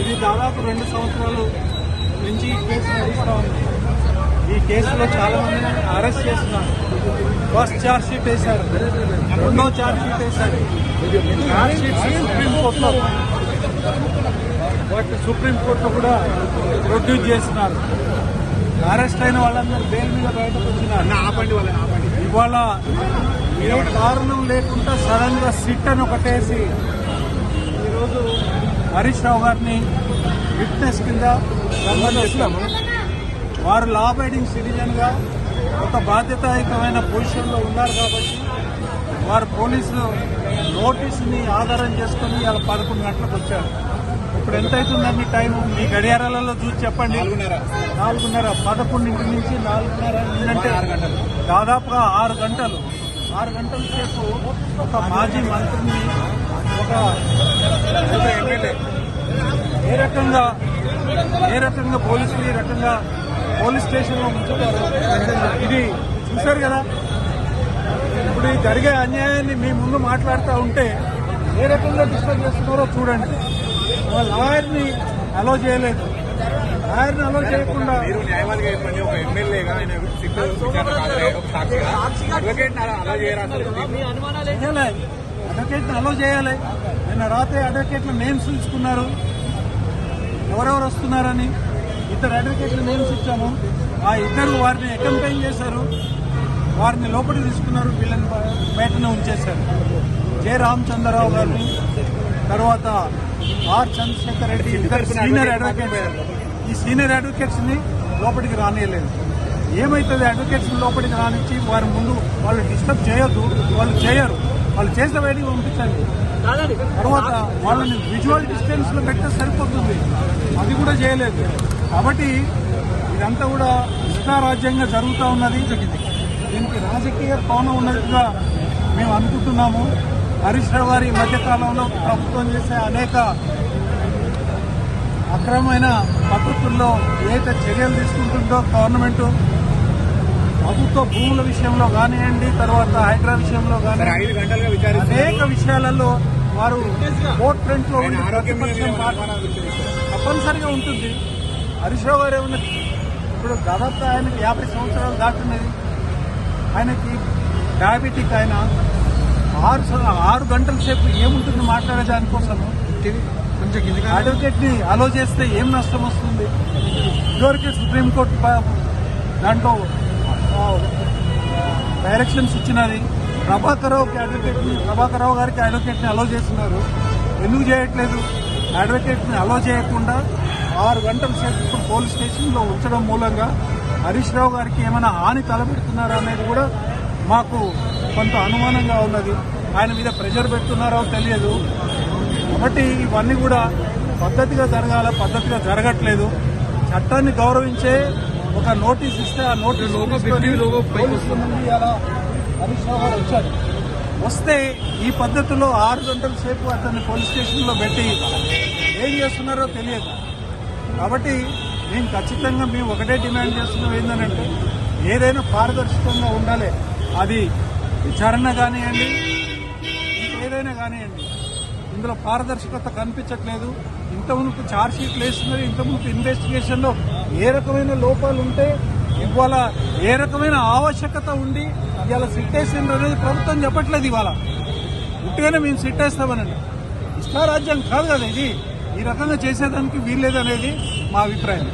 ఇది దాదాపు 2 సంవత్సరాలు నుంచి ఈ కేసు నడుస్తూ ఉంది. ఈ కేసులో చాలా మందిని అరెస్ట్ చేస్తున్నారు. ఫస్ట్ ఛార్జ్ షీట్ వేశారు, రెండో ఛార్జ్ షీట్ వేశారు. ఛార్జ్ షీట్ సుప్రీంకోర్టులో సుప్రీంకోర్టులో కూడా ప్రొడ్యూస్ చేస్తున్నారు. అరెస్ట్ అయిన వాళ్ళందరూ బెయిల్ మీద బయటకు వచ్చినారు. ఇవాళ ఏ కారణం లేకుండా సడన్ గా సిట్ అని ఒకటేసి ఈరోజు హరీష్ రావు గారిని విట్నెస్ కింద సంబంధించాము. వారు లా అబైడింగ్ సిటిజన్ గా ఒక బాధ్యతాయుతమైన పొజిషన్ లో ఉన్నారు కాబట్టి వారు పోలీసులు నోటీసుని ఆధారం చేసుకుని ఇలా 11 గంటలకు వచ్చారు. ఇప్పుడు ఎంత అవుతుందండి టైం? మీ గడియారాలలో చూసి చెప్పండి. 4:30 11 నుంచి 4:30 అంటే దాదాపుగా 6 గంటలు. 6 గంటల సేపు ఒక మాజీ మంత్రిని, ఒక ఎమ్మెల్యే ఏ రకంగా పోలీసులు ఈ రకంగా పోలీస్ స్టేషన్ లో ఉంచుతారు. ఇది చూశారు కదా. ఇప్పుడు ఈ జరిగే అన్యాయాన్ని మీ ముందు మాట్లాడుతూ ఉంటే ఏ రకంగా డిస్టర్బ్ చేస్తున్నారో చూడండి. లాయర్ని అలో చేయలేదు. లాయర్ని అలో చేయకుండా మీరు న్యాయవాదిగా చెప్పండి, ఒక ఎమ్మెల్యేగా ఆయన అడ్వకేట్ని అలో చేయాలి. నిన్న రాత్రి అడ్వకేట్ల నేమ్స్ ఇచ్చుకున్నారు, ఎవరెవరు వస్తున్నారని. 2 అడ్వకేట్ల నేమ్స్ ఇచ్చాము. ఆ 2 వారిని అకంపెయిన్ చేశారు, వారిని లోపలికి తీసుకున్నారు, వీళ్ళని బయటనే ఉంచేశారు. జె రామచంద్రరావు గారిని, తర్వాత R Chandrashekar Reddy, 2 senior advocates. ఈ సీనియర్ అడ్వకేట్స్ ని లోపలికి రానియలేదు. ఏమైతుంది? అడ్వకేట్స్ లోపలికి రానిచ్చి వారి ముందు వాళ్ళు డిస్టర్బ్ చేయొద్దు, వాళ్ళు చేయరు. వాళ్ళు చేసిన బయటికి పంపించండి. తర్వాత వాళ్ళని విజువల్ డిస్టెన్స్ లో పెట్టే సరిపోతుంది, అది కూడా చేయలేదు. కాబట్టి ఇదంతా కూడా ఇష్టారాజ్యంగా జరుగుతూ ఉన్నది. దీనికి రాజకీయ కోణం ఉన్నట్టుగా మేము అనుకుంటున్నాము. హరీష్ రావు గారి మధ్యకాలంలో ప్రభుత్వం చేసే అనేక అక్రమమైన పద్ధతుల్లో ఏదైతే చర్యలు తీసుకుంటుందో గవర్నమెంట్, ప్రభుత్వ భూముల విషయంలో కానివ్వండి, తర్వాత హైడ్రా విషయంలో కానివ్వండి, 5 గంటలుగా విచారిస్తారు. అనేక విషయాలలో వారు కోర్ట్ ఫ్రంట్ లో ఉండి ప్రతిపక్షం తప్పనిసరిగా ఉంటుంది. హరీష్ రావు గారు ఏమన్నా ఇప్పుడు దాదాపు ఆయనకి 50 సంవత్సరాలు దాటున్నది. ఆయనకి డయాబెటిక్. ఆయన 6 గంటల సేపు ఏముంటుంది మాట్లాడే దానికోసం. అడ్వకేట్ ని అలో చేస్తే ఏం నష్టం వస్తుంది? ఇదివరకే సుప్రీంకోర్టు దాంట్లో డైరెక్షన్స్ ఇచ్చినది. ప్రభాకర్ రావు గారికి అడ్వకేట్ ని అలో చేస్తున్నారు. ఎందుకు చేయట్లేదు? అడ్వకేట్ ని అలో చేయకుండా 6 గంటల సేపు పోలీస్ స్టేషన్ లో ఉంచడం మూలంగా హరీష్ రావు గారికి ఏమైనా హాని తలపెడుతున్నారా అనేది కూడా మాకు కొంత అనుమానంగా ఉన్నది. ఆయన మీద ప్రెషర్ పెడుతున్నారో తెలియదు. కాబట్టి ఇవన్నీ కూడా పద్ధతిగా జరగాల, పద్ధతిగా జరగట్లేదు. చట్టాన్ని గౌరవించే ఒక నోటీస్ ఇస్తే ఆ నోటీస్ పోలీసుల నుండి అలా హరీష్ రావు గారు వచ్చారు. వస్తే ఈ పద్ధతిలో 6 గంటల సేపు అతన్ని పోలీస్ స్టేషన్ లో పెట్టి ఏం చేస్తున్నారో తెలియదు. కాబట్టి మేము ఖచ్చితంగా ఒకటే డిమాండ్ చేస్తున్నాం, ఏంటంటే ఏదైనా పారదర్శకంగా ఉండాలి. అది విచారణ కానివ్వండి, ఏదైనా కానివ్వండి, ఇందులో పారదర్శకత కనిపించట్లేదు. ఇంతకుముందు ఛార్జ్ షీట్లు వేస్తున్నారు. ఇంతకుముందు ఇన్వెస్టిగేషన్ లో ఏ రకమైన లోపాలు ఉంటే, ఇవాళ ఏ రకమైన ఆవశ్యకత ఉండి ఇవాళ సిట్టేసింది అనేది ప్రభుత్వం చెప్పట్లేదు. ఇవాళ ఉట్టిగానే మేము సిట్టేస్తామనండి. ఇష్టారాజ్యం కాదు కదా ఇది. ఈ రకంగా చేసేదానికి వీల్లేదనేది మా అభిప్రాయం.